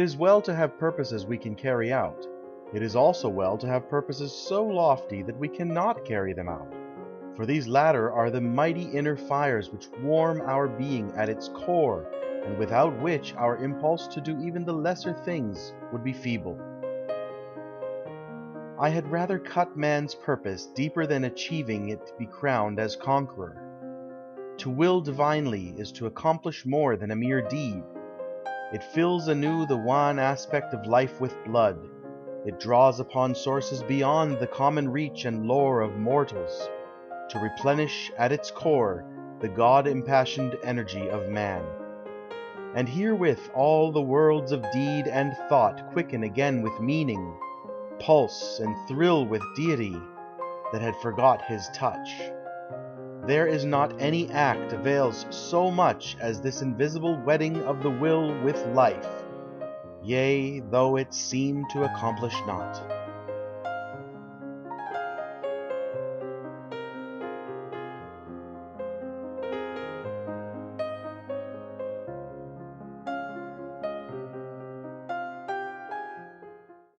is well to have purposes we can carry out. It is also well to have purposes so lofty that we cannot carry them out. For these latter are the mighty inner fires which warm our being at its core, and without which our impulse to do even the lesser things would be feeble. I had rather cut man's purpose deeper than achieving it to be crowned as conqueror. To will divinely is to accomplish more than a mere deed. It fills anew the wan aspect of life with blood. It draws upon sources beyond the common reach and lore of mortals, to replenish at its core the God-impassioned energy of man. And herewith all the worlds of deed and thought quicken again with meaning, pulse and thrill with deity that had forgot his touch. There is not any act avails so much as this invisible wedding of the will with life, yea, though it seem to accomplish not.